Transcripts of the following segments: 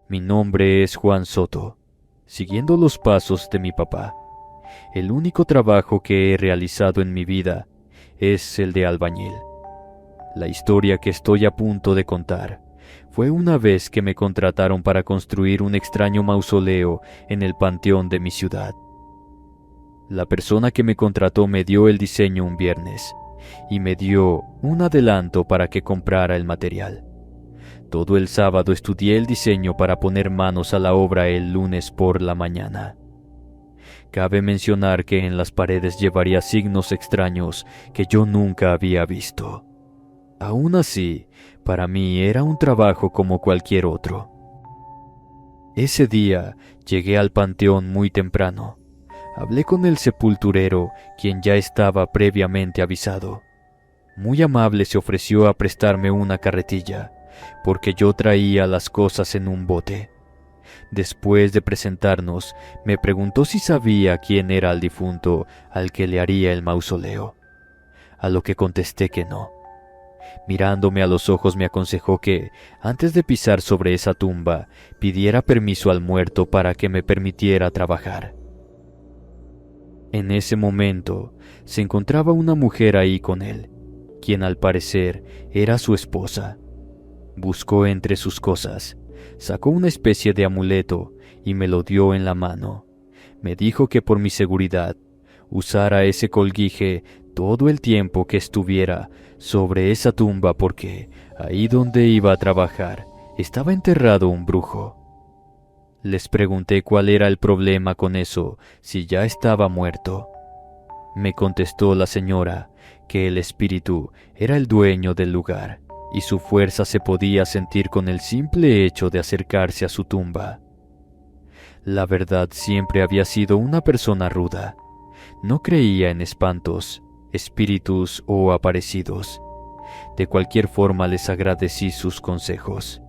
Mi nombre es Juan Soto, siguiendo los pasos de mi papá. El único trabajo que he realizado en mi vida es el de albañil. La historia que estoy a punto de contar fue una vez que me contrataron para construir un extraño mausoleo en el panteón de mi ciudad. La persona que me contrató me dio el diseño un viernes y me dio un adelanto para que comprara el material. Todo el sábado estudié el diseño para poner manos a la obra el lunes por la mañana. Cabe mencionar que en las paredes llevaría signos extraños que yo nunca había visto. Aún así, para mí era un trabajo como cualquier otro. Ese día llegué al panteón muy temprano. Hablé con el sepulturero, quien ya estaba previamente avisado. Muy amable se ofreció a prestarme una carretilla, porque yo traía las cosas en un bote. Después de presentarnos, me preguntó si sabía quién era el difunto al que le haría el mausoleo, a lo que contesté que no. Mirándome a los ojos me aconsejó que, antes de pisar sobre esa tumba, pidiera permiso al muerto para que me permitiera trabajar. En ese momento, se encontraba una mujer ahí con él, quien al parecer era su esposa. Buscó entre sus cosas, sacó una especie de amuleto y me lo dio en la mano. Me dijo que por mi seguridad, usara ese colguije todo el tiempo que estuviera sobre esa tumba porque ahí donde iba a trabajar estaba enterrado un brujo. Les pregunté cuál era el problema con eso, si ya estaba muerto. Me contestó la señora que el espíritu era el dueño del lugar y su fuerza se podía sentir con el simple hecho de acercarse a su tumba. La verdad, siempre había sido una persona ruda. No creía en espantos, espíritus o aparecidos. De cualquier forma les agradecí sus consejos.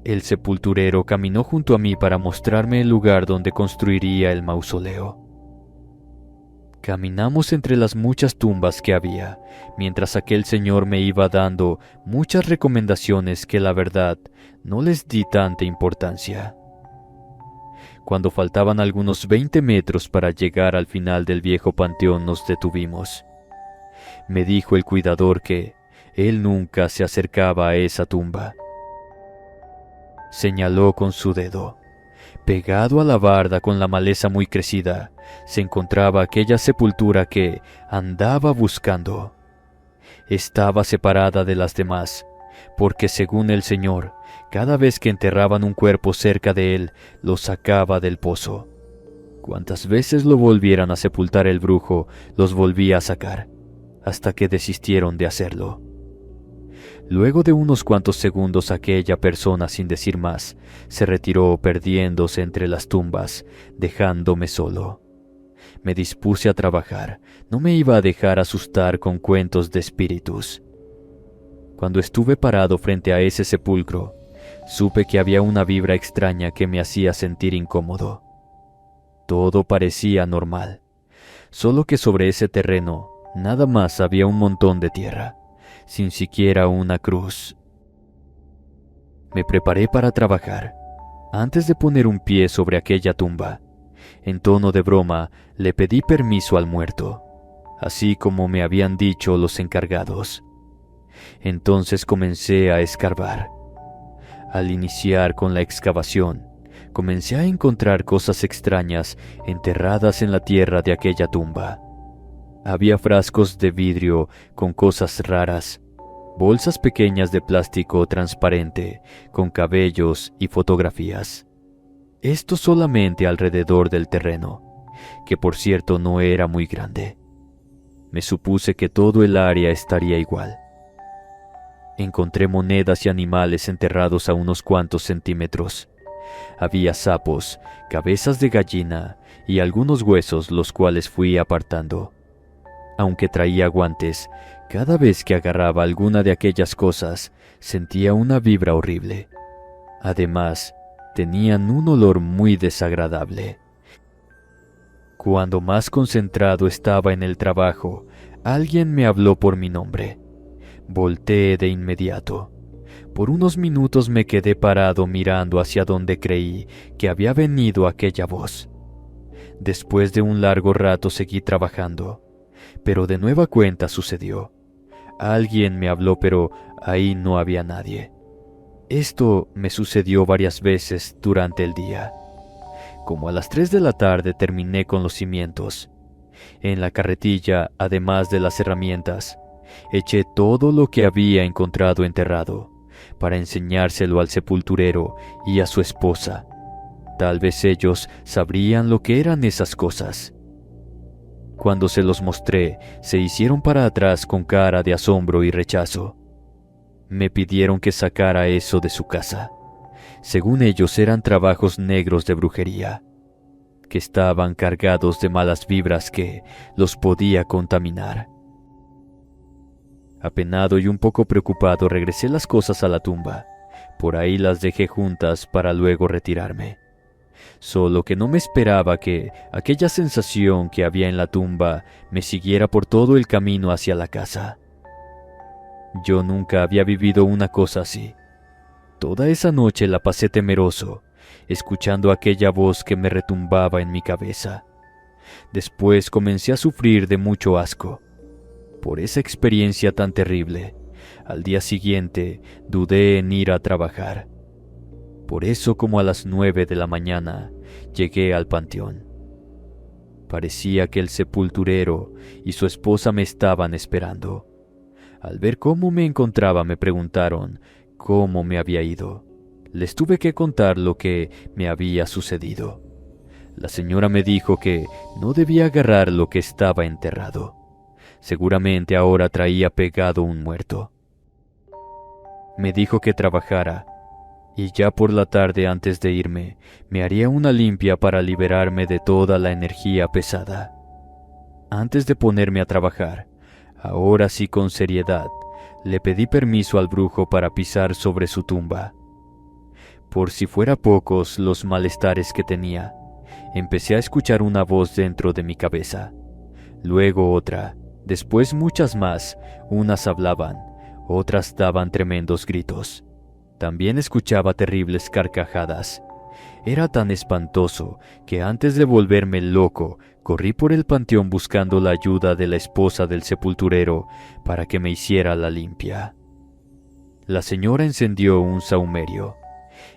El sepulturero caminó junto a mí para mostrarme el lugar donde construiría el mausoleo. Caminamos entre las muchas tumbas que había, mientras aquel señor me iba dando muchas recomendaciones que la verdad no les di tanta importancia. Cuando faltaban algunos 20 metros para llegar al final del viejo panteón nos detuvimos. Me dijo el cuidador que él nunca se acercaba a esa tumba. Señaló con su dedo. Pegado a la barda con la maleza muy crecida, se encontraba aquella sepultura que andaba buscando. Estaba separada de las demás, porque según el Señor, cada vez que enterraban un cuerpo cerca de él, lo sacaba del pozo. Cuantas veces lo volvieran a sepultar el brujo, los volvía a sacar, hasta que desistieron de hacerlo. Luego de unos cuantos segundos aquella persona, sin decir más, se retiró perdiéndose entre las tumbas, dejándome solo. Me dispuse a trabajar, no me iba a dejar asustar con cuentos de espíritus. Cuando estuve parado frente a ese sepulcro, supe que había una vibra extraña que me hacía sentir incómodo. Todo parecía normal, solo que sobre ese terreno nada más había un montón de tierra, sin siquiera una cruz. Me preparé para trabajar. Antes de poner un pie sobre aquella tumba, en tono de broma, le pedí permiso al muerto, así como me habían dicho los encargados. Entonces comencé a escarbar. Al iniciar con la excavación, comencé a encontrar cosas extrañas enterradas en la tierra de aquella tumba. Había frascos de vidrio con cosas raras, bolsas pequeñas de plástico transparente con cabellos y fotografías. Esto solamente alrededor del terreno, que por cierto no era muy grande. Me supuse que todo el área estaría igual. Encontré monedas y animales enterrados a unos cuantos centímetros. Había sapos, cabezas de gallina y algunos huesos, los cuales fui apartando. Aunque traía guantes, cada vez que agarraba alguna de aquellas cosas, sentía una vibra horrible. Además, tenían un olor muy desagradable. Cuando más concentrado estaba en el trabajo, alguien me habló por mi nombre. Volteé de inmediato. Por unos minutos me quedé parado mirando hacia donde creí que había venido aquella voz. Después de un largo rato seguí trabajando, pero de nueva cuenta sucedió. Alguien me habló, pero ahí no había nadie. Esto me sucedió varias veces durante el día. Como a las 3 de la tarde terminé con los cimientos. En la carretilla, además de las herramientas, eché todo lo que había encontrado enterrado para enseñárselo al sepulturero y a su esposa. Tal vez ellos sabrían lo que eran esas cosas. Cuando se los mostré, se hicieron para atrás con cara de asombro y rechazo. Me pidieron que sacara eso de su casa. Según ellos eran trabajos negros de brujería, que estaban cargados de malas vibras que los podía contaminar. Apenado y un poco preocupado regresé las cosas a la tumba. Por ahí las dejé juntas para luego retirarme. Solo que no me esperaba que aquella sensación que había en la tumba me siguiera por todo el camino hacia la casa. Yo nunca había vivido una cosa así. Toda esa noche la pasé temeroso, escuchando aquella voz que me retumbaba en mi cabeza. Después comencé a sufrir de mucho asco. Por esa experiencia tan terrible, al día siguiente dudé en ir a trabajar. Por eso, como a las 9 de la mañana, llegué al panteón. Parecía que el sepulturero y su esposa me estaban esperando. Al ver cómo me encontraba, me preguntaron cómo me había ido. Les tuve que contar lo que me había sucedido. La señora me dijo que no debía agarrar lo que estaba enterrado. Seguramente ahora traía pegado un muerto. Me dijo que trabajara, y ya por la tarde antes de irme, me haría una limpia para liberarme de toda la energía pesada. Antes de ponerme a trabajar, ahora sí con seriedad, le pedí permiso al brujo para pisar sobre su tumba. Por si fuera pocos los malestares que tenía, empecé a escuchar una voz dentro de mi cabeza, luego otra, después muchas más. Unas hablaban, otras daban tremendos gritos. También escuchaba terribles carcajadas. Era tan espantoso que antes de volverme loco, corrí por el panteón buscando la ayuda de la esposa del sepulturero para que me hiciera la limpia. La señora encendió un sahumerio.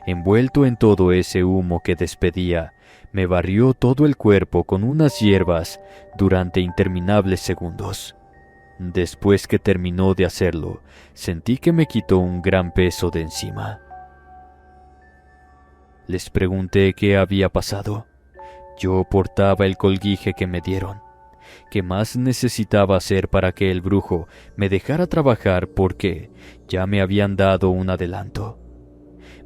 Envuelto en todo ese humo que despedía, me barrió todo el cuerpo con unas hierbas durante interminables segundos. Después que terminó de hacerlo, sentí que me quitó un gran peso de encima. Les pregunté qué había pasado. Yo portaba el colguije que me dieron. ¿Qué más necesitaba hacer para que el brujo me dejara trabajar porque ya me habían dado un adelanto?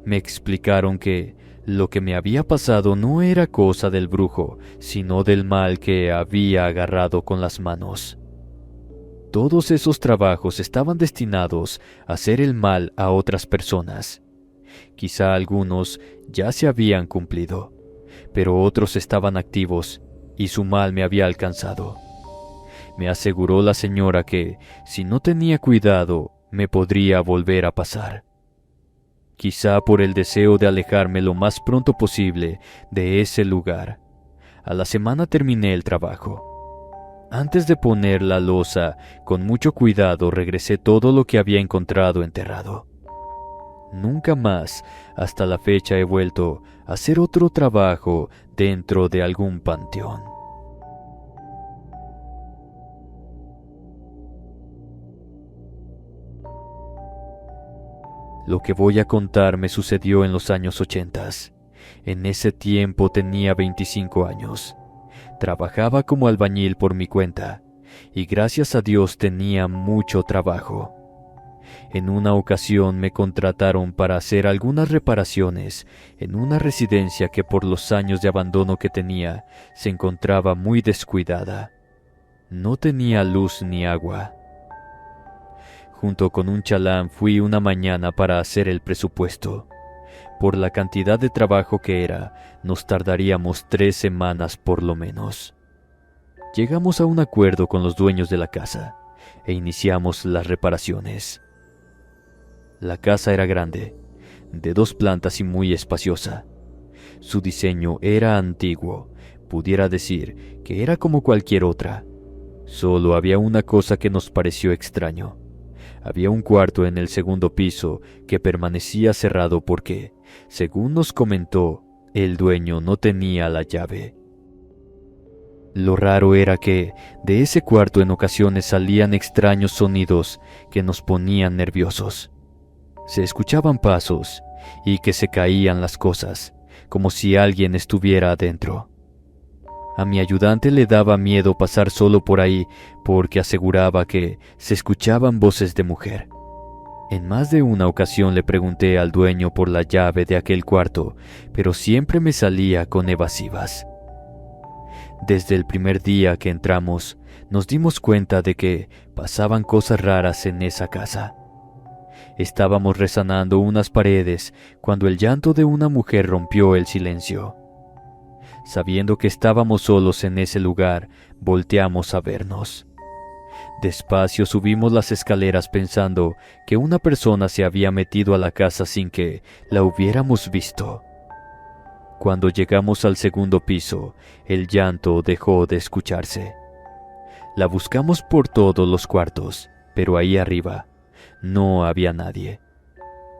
Me explicaron que lo que me había pasado no era cosa del brujo, sino del mal que había agarrado con las manos. Todos esos trabajos estaban destinados a hacer el mal a otras personas. Quizá algunos ya se habían cumplido, pero otros estaban activos y su mal me había alcanzado. Me aseguró la señora que, si no tenía cuidado, me podría volver a pasar. Quizá por el deseo de alejarme lo más pronto posible de ese lugar. A la semana terminé el trabajo. Antes de poner la losa, con mucho cuidado regresé todo lo que había encontrado enterrado. Nunca más, hasta la fecha, he vuelto a hacer otro trabajo dentro de algún panteón. Lo que voy a contar me sucedió en los años 80. En ese tiempo tenía 25 años. Trabajaba como albañil por mi cuenta, y gracias a Dios tenía mucho trabajo. En una ocasión me contrataron para hacer algunas reparaciones en una residencia que por los años de abandono que tenía, se encontraba muy descuidada. No tenía luz ni agua. Junto con un chalán fui una mañana para hacer el presupuesto. Por la cantidad de trabajo que era, nos tardaríamos 3 semanas por lo menos. Llegamos a un acuerdo con los dueños de la casa e iniciamos las reparaciones. La casa era grande, de 2 plantas y muy espaciosa. Su diseño era antiguo, pudiera decir que era como cualquier otra. Solo había una cosa que nos pareció extraño. Había un cuarto en el segundo piso que permanecía cerrado porque, según nos comentó, el dueño no tenía la llave. Lo raro era que de ese cuarto en ocasiones salían extraños sonidos que nos ponían nerviosos. Se escuchaban pasos y que se caían las cosas, como si alguien estuviera adentro. A mi ayudante le daba miedo pasar solo por ahí porque aseguraba que se escuchaban voces de mujer. En más de una ocasión le pregunté al dueño por la llave de aquel cuarto, pero siempre me salía con evasivas. Desde el primer día que entramos, nos dimos cuenta de que pasaban cosas raras en esa casa. Estábamos resanando unas paredes cuando el llanto de una mujer rompió el silencio. Sabiendo que estábamos solos en ese lugar, volteamos a vernos. Despacio subimos las escaleras pensando que una persona se había metido a la casa sin que la hubiéramos visto. Cuando llegamos al segundo piso, el llanto dejó de escucharse. La buscamos por todos los cuartos, pero ahí arriba no había nadie.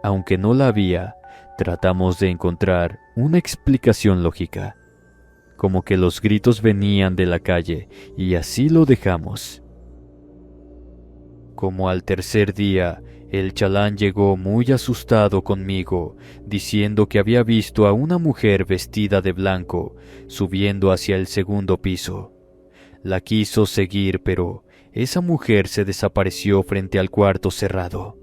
Aunque no la había, tratamos de encontrar una explicación lógica, como que los gritos venían de la calle, y así lo dejamos. Como al tercer día, el chalán llegó muy asustado conmigo, diciendo que había visto a una mujer vestida de blanco subiendo hacia el segundo piso. La quiso seguir, pero esa mujer se desapareció frente al cuarto cerrado.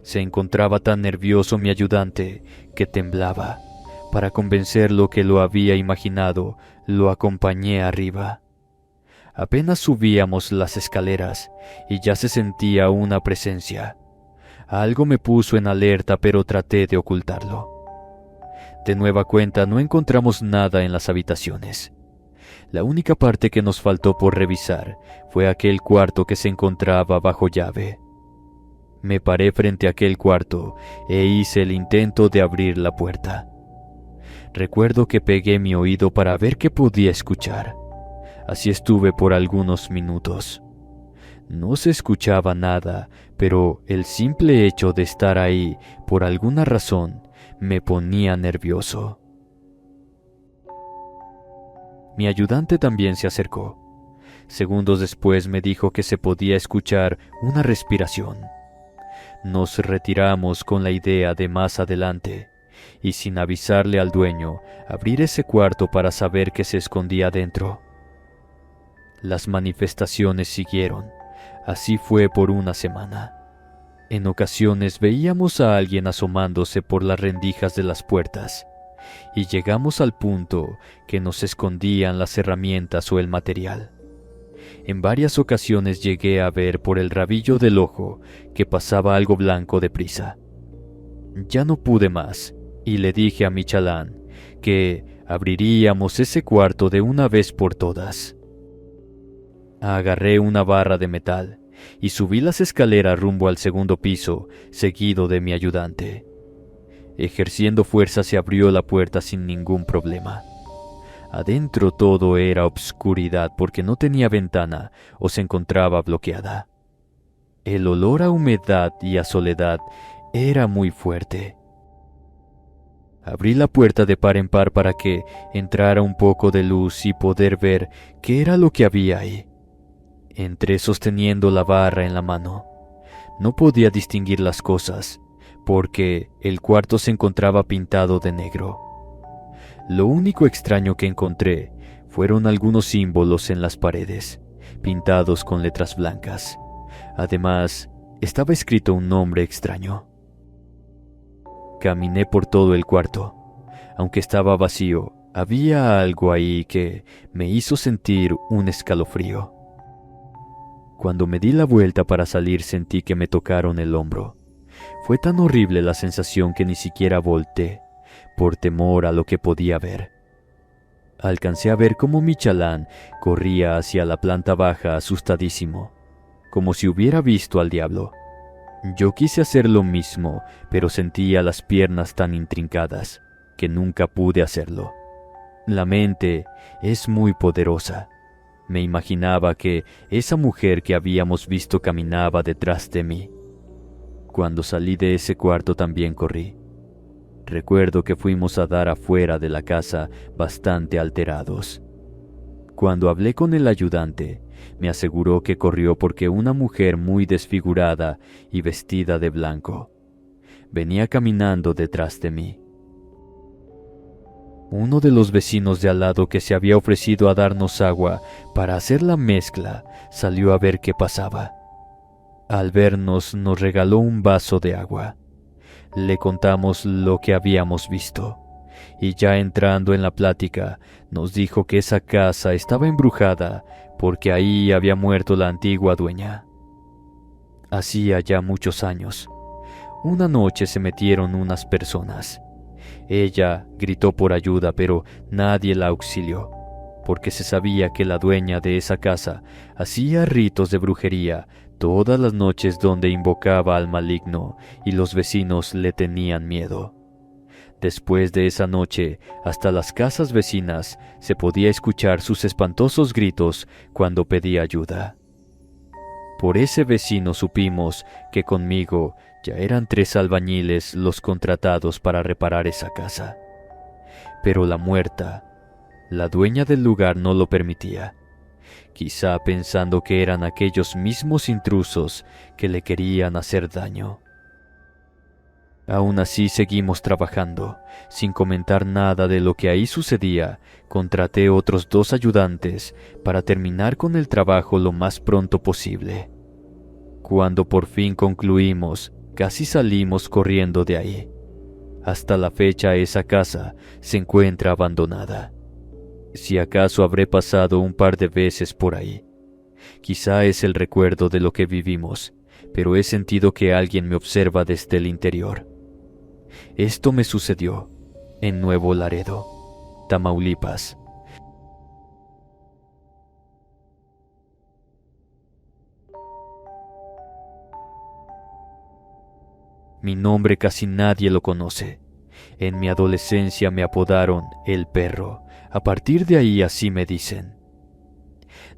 Se encontraba tan nervioso mi ayudante que temblaba. Para convencerlo que lo había imaginado, lo acompañé arriba. Apenas subíamos las escaleras y ya se sentía una presencia. Algo me puso en alerta, pero traté de ocultarlo. De nueva cuenta no encontramos nada en las habitaciones. La única parte que nos faltó por revisar fue aquel cuarto que se encontraba bajo llave. Me paré frente a aquel cuarto e hice el intento de abrir la puerta. Recuerdo que pegué mi oído para ver qué podía escuchar. Así estuve por algunos minutos. No se escuchaba nada, pero el simple hecho de estar ahí, por alguna razón, me ponía nervioso. Mi ayudante también se acercó. Segundos después me dijo que se podía escuchar una respiración. Nos retiramos con la idea de más adelante, y sin avisarle al dueño, abrir ese cuarto para saber qué se escondía dentro. Las manifestaciones siguieron. Así fue por una semana. En ocasiones veíamos a alguien asomándose por las rendijas de las puertas, y llegamos al punto que nos escondían las herramientas o el material. En varias ocasiones llegué a ver por el rabillo del ojo que pasaba algo blanco deprisa. Ya no pude más, y le dije a mi chalán que abriríamos ese cuarto de una vez por todas. Agarré una barra de metal y subí las escaleras rumbo al segundo piso, seguido de mi ayudante. Ejerciendo fuerza se abrió la puerta sin ningún problema. Adentro todo era obscuridad porque no tenía ventana o se encontraba bloqueada. El olor a humedad y a soledad era muy fuerte. Abrí la puerta de par en par para que entrara un poco de luz y poder ver qué era lo que había ahí. Entré sosteniendo la barra en la mano. No podía distinguir las cosas, porque el cuarto se encontraba pintado de negro. Lo único extraño que encontré fueron algunos símbolos en las paredes, pintados con letras blancas. Además, estaba escrito un nombre extraño. Caminé por todo el cuarto. Aunque estaba vacío, había algo ahí que me hizo sentir un escalofrío. Cuando me di la vuelta para salir sentí que me tocaron el hombro. Fue tan horrible la sensación que ni siquiera volteé, por temor a lo que podía ver. Alcancé a ver cómo mi chalán corría hacia la planta baja asustadísimo, como si hubiera visto al diablo. Yo quise hacer lo mismo, pero sentía las piernas tan intrincadas que nunca pude hacerlo. La mente es muy poderosa. Me imaginaba que esa mujer que habíamos visto caminaba detrás de mí. Cuando salí de ese cuarto también corrí. Recuerdo que fuimos a dar afuera de la casa bastante alterados. Cuando hablé con el ayudante, me aseguró que corrió porque una mujer muy desfigurada y vestida de blanco venía caminando detrás de mí. Uno de los vecinos de al lado que se había ofrecido a darnos agua para hacer la mezcla salió a ver qué pasaba. Al vernos nos regaló un vaso de agua. Le contamos lo que habíamos visto y ya entrando en la plática nos dijo que esa casa estaba embrujada porque ahí había muerto la antigua dueña. Hacía ya muchos años. Una noche se metieron unas personas. Ella gritó por ayuda, pero nadie la auxilió, porque se sabía que la dueña de esa casa hacía ritos de brujería todas las noches donde invocaba al maligno y los vecinos le tenían miedo. Después de esa noche, hasta las casas vecinas se podía escuchar sus espantosos gritos cuando pedía ayuda. Por ese vecino supimos que conmigo ya eran 3 albañiles los contratados para reparar esa casa. Pero la muerta, la dueña del lugar, no lo permitía, quizá pensando que eran aquellos mismos intrusos que le querían hacer daño. Aún así seguimos trabajando. Sin comentar nada de lo que ahí sucedía, contraté otros 2 ayudantes para terminar con el trabajo lo más pronto posible. Cuando por fin concluimos, casi salimos corriendo de ahí. Hasta la fecha esa casa se encuentra abandonada. Si acaso habré pasado un par de veces por ahí. Quizá es el recuerdo de lo que vivimos, pero he sentido que alguien me observa desde el interior. Esto me sucedió en Nuevo Laredo, Tamaulipas. Mi nombre casi nadie lo conoce. En mi adolescencia me apodaron El Perro. A partir de ahí así me dicen.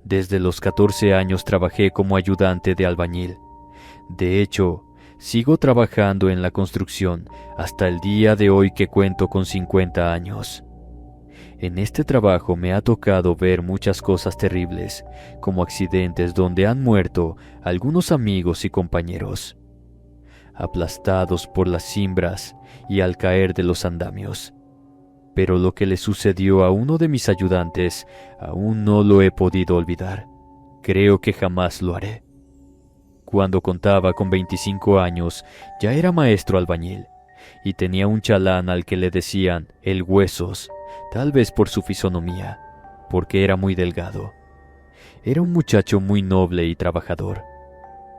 Desde los 14 años trabajé como ayudante de albañil. De hecho, sigo trabajando en la construcción hasta el día de hoy que cuento con 50 años. En este trabajo me ha tocado ver muchas cosas terribles, como accidentes donde han muerto algunos amigos y compañeros, aplastados por las cimbras y al caer de los andamios. Pero lo que le sucedió a uno de mis ayudantes aún no lo he podido olvidar. Creo que jamás lo haré. Cuando contaba con 25 años, ya era maestro albañil y tenía un chalán al que le decían el Huesos, tal vez por su fisonomía, porque era muy delgado. Era un muchacho muy noble y trabajador.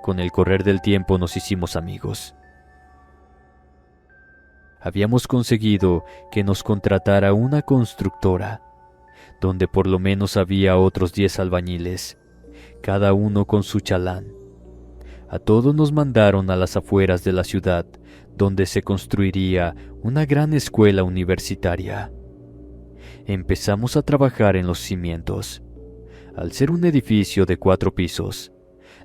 Con el correr del tiempo nos hicimos amigos. Habíamos conseguido que nos contratara una constructora, donde por lo menos había otros 10 albañiles, cada uno con su chalán. A todos nos mandaron a las afueras de la ciudad, donde se construiría una gran escuela universitaria. Empezamos a trabajar en los cimientos. Al ser un edificio de 4 pisos,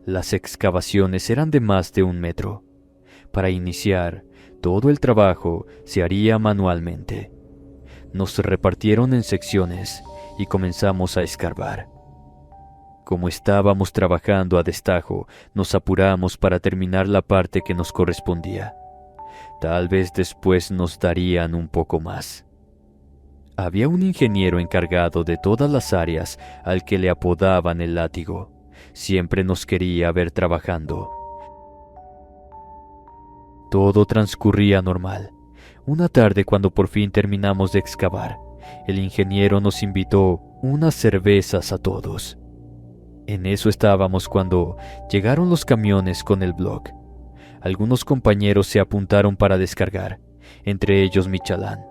las excavaciones eran de más de 1 metro. Para iniciar, todo el trabajo se haría manualmente. Nos repartieron en secciones y comenzamos a escarbar. Como estábamos trabajando a destajo, nos apuramos para terminar la parte que nos correspondía. Tal vez después nos darían un poco más. Había un ingeniero encargado de todas las áreas al que le apodaban el Látigo. Siempre nos quería ver trabajando. Todo transcurría normal. Una tarde, cuando por fin terminamos de excavar, el ingeniero nos invitó unas cervezas a todos. En eso estábamos cuando llegaron los camiones con el bloc. Algunos compañeros se apuntaron para descargar, entre ellos mi chalán.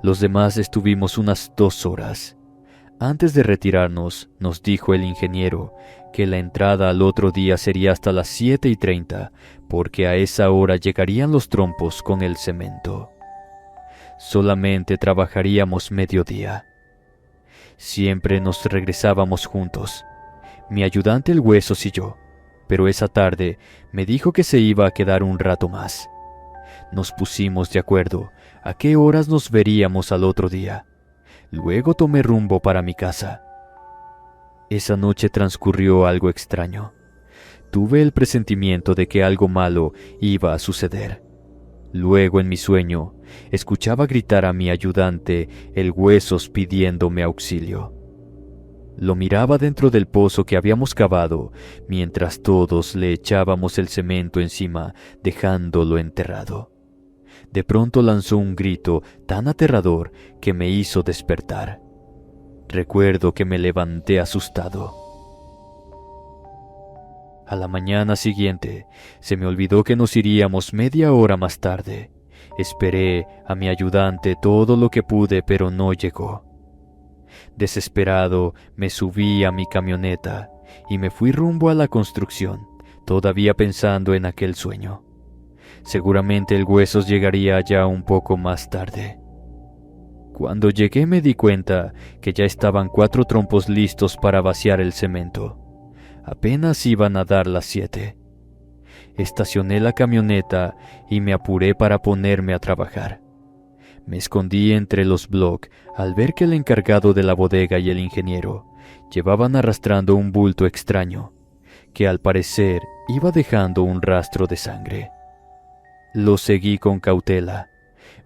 Los demás estuvimos unas 2 horas. Antes de retirarnos, nos dijo el ingeniero que la entrada al otro día sería hasta las 7:30, porque a esa hora llegarían los trompos con el cemento. Solamente trabajaríamos mediodía. Siempre nos regresábamos juntos, mi ayudante el Huesos y yo, pero esa tarde me dijo que se iba a quedar un rato más. Nos pusimos de acuerdo a qué horas nos veríamos al otro día. Luego tomé rumbo para mi casa. Esa noche transcurrió algo extraño. Tuve el presentimiento de que algo malo iba a suceder. Luego, en mi sueño, escuchaba gritar a mi ayudante, el Huesos, pidiéndome auxilio. Lo miraba dentro del pozo que habíamos cavado, mientras todos le echábamos el cemento encima, dejándolo enterrado. De pronto lanzó un grito tan aterrador que me hizo despertar. Recuerdo que me levanté asustado. A la mañana siguiente, se me olvidó que nos iríamos media hora más tarde. Esperé a mi ayudante todo lo que pude, pero no llegó. Desesperado, me subí a mi camioneta y me fui rumbo a la construcción, todavía pensando en aquel sueño. Seguramente el Huesos llegaría ya un poco más tarde. Cuando llegué me di cuenta que ya estaban 4 trompos listos para vaciar el cemento. Apenas iban a dar las 7. Estacioné la camioneta y me apuré para ponerme a trabajar. Me escondí entre los bloques al ver que el encargado de la bodega y el ingeniero llevaban arrastrando un bulto extraño, que al parecer iba dejando un rastro de sangre. Lo seguí con cautela.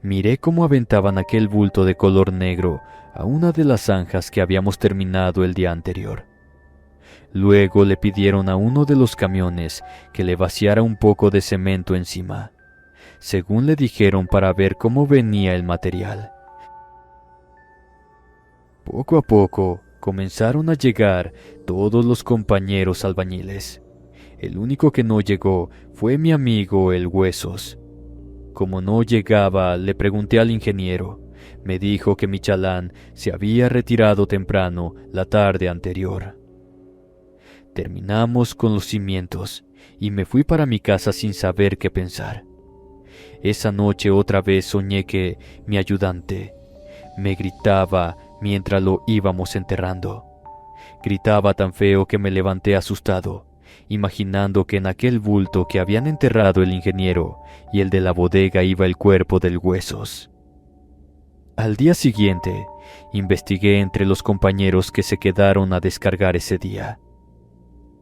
Miré cómo aventaban aquel bulto de color negro a una de las zanjas que habíamos terminado el día anterior. Luego le pidieron a uno de los camiones que le vaciara un poco de cemento encima, según le dijeron, para ver cómo venía el material. Poco a poco comenzaron a llegar todos los compañeros albañiles. El único que no llegó fue mi amigo el Huesos. Como no llegaba, le pregunté al ingeniero. Me dijo que mi chalán se había retirado temprano la tarde anterior. Terminamos con los cimientos y me fui para mi casa sin saber qué pensar. Esa noche otra vez soñé que mi ayudante me gritaba mientras lo íbamos enterrando. Gritaba tan feo que me levanté asustado, imaginando que en aquel bulto que habían enterrado el ingeniero y el de la bodega iba el cuerpo del Huesos. Al día siguiente, investigué entre los compañeros que se quedaron a descargar ese día.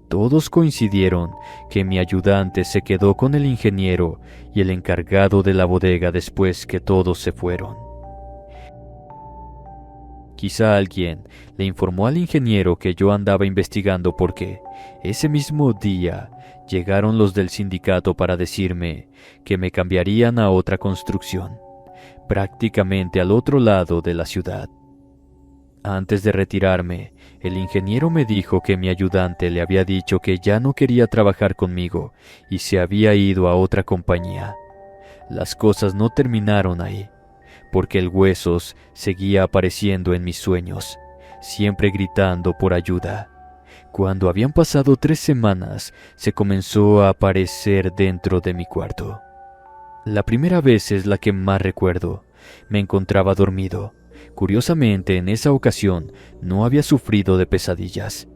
Todos coincidieron que mi ayudante se quedó con el ingeniero y el encargado de la bodega después que todos se fueron. Quizá alguien le informó al ingeniero que yo andaba investigando porque ese mismo día llegaron los del sindicato para decirme que me cambiarían a otra construcción, prácticamente al otro lado de la ciudad. Antes de retirarme, el ingeniero me dijo que mi ayudante le había dicho que ya no quería trabajar conmigo y se había ido a otra compañía. Las cosas no terminaron ahí, porque el Huesos seguía apareciendo en mis sueños, siempre gritando por ayuda. Cuando habían pasado 3 semanas, se comenzó a aparecer dentro de mi cuarto. La primera vez es la que más recuerdo. Me encontraba dormido. Curiosamente, en esa ocasión no había sufrido de pesadillas.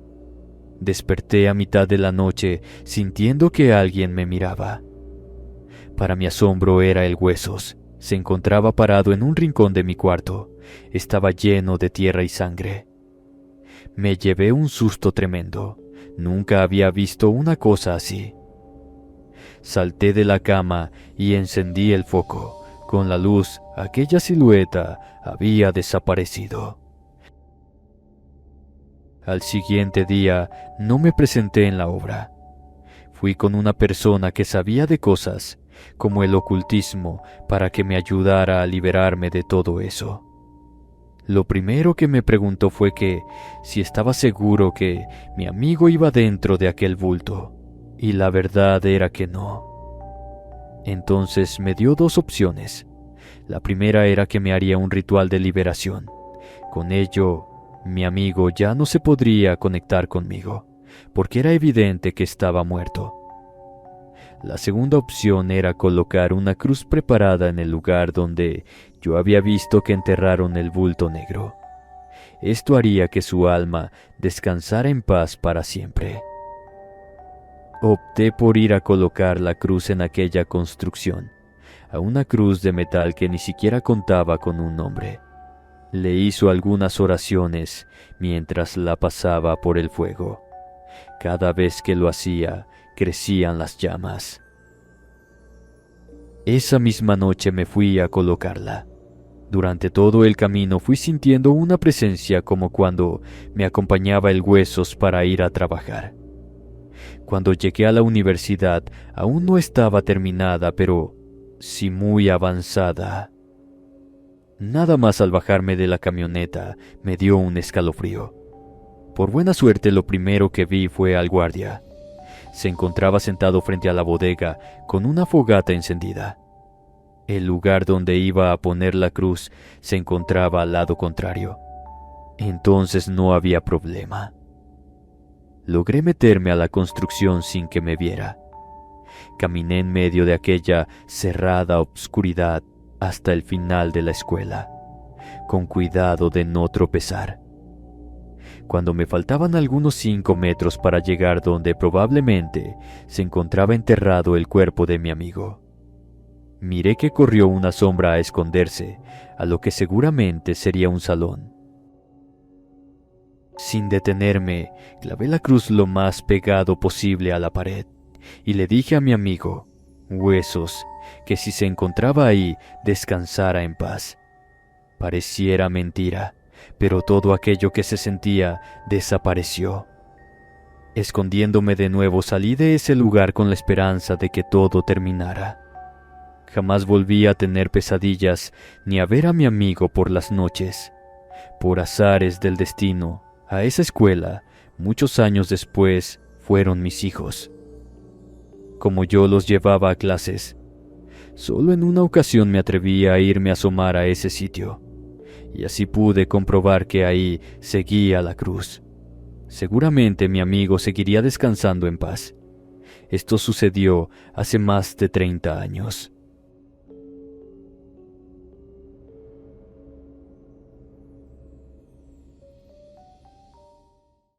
Desperté a mitad de la noche sintiendo que alguien me miraba. Para mi asombro era el Huesos. Se encontraba parado en un rincón de mi cuarto. Estaba lleno de tierra y sangre. Me llevé un susto tremendo. Nunca había visto una cosa así. Salté de la cama y encendí el foco. Con la luz, aquella silueta había desaparecido. Al siguiente día no me presenté en la obra. Fui con una persona que sabía de cosas, como el ocultismo, para que me ayudara a liberarme de todo eso. Lo primero que me preguntó fue que si estaba seguro que mi amigo iba dentro de aquel bulto, y la verdad era que no. Entonces me dio 2 opciones. La primera era que me haría un ritual de liberación. Con ello, mi amigo ya no se podría conectar conmigo, porque era evidente que estaba muerto. La segunda opción era colocar una cruz preparada en el lugar donde yo había visto que enterraron el bulto negro. Esto haría que su alma descansara en paz para siempre. Opté por ir a colocar la cruz en aquella construcción, a una cruz de metal que ni siquiera contaba con un nombre. Le hizo algunas oraciones mientras la pasaba por el fuego. Cada vez que lo hacía, crecían las llamas. Esa misma noche me fui a colocarla. Durante todo el camino fui sintiendo una presencia como cuando me acompañaba el Huesos para ir a trabajar. Cuando llegué a la universidad aún no estaba terminada, pero sí muy avanzada. Nada más al bajarme de la camioneta me dio un escalofrío. Por buena suerte lo primero que vi fue al guardia. Se encontraba sentado frente a la bodega con una fogata encendida. El lugar donde iba a poner la cruz se encontraba al lado contrario. Entonces no había problema. Logré meterme a la construcción sin que me viera. Caminé en medio de aquella cerrada obscuridad hasta el final de la escuela, con cuidado de no tropezar. Cuando me faltaban algunos 5 metros para llegar donde probablemente se encontraba enterrado el cuerpo de mi amigo, miré que corrió una sombra a esconderse a lo que seguramente sería un salón. Sin detenerme, clavé la cruz lo más pegado posible a la pared y le dije a mi amigo, Huesos, que si se encontraba ahí, descansara en paz. Pareciera mentira, pero todo aquello que se sentía desapareció. Escondiéndome de nuevo, salí de ese lugar con la esperanza de que todo terminara. Jamás volví a tener pesadillas ni a ver a mi amigo por las noches. Por azares del destino, a esa escuela, muchos años después, fueron mis hijos. Como yo los llevaba a clases, solo en una ocasión me atreví a irme a asomar a ese sitio, y así pude comprobar que ahí seguía la cruz. Seguramente mi amigo seguiría descansando en paz. Esto sucedió hace más de 30 años.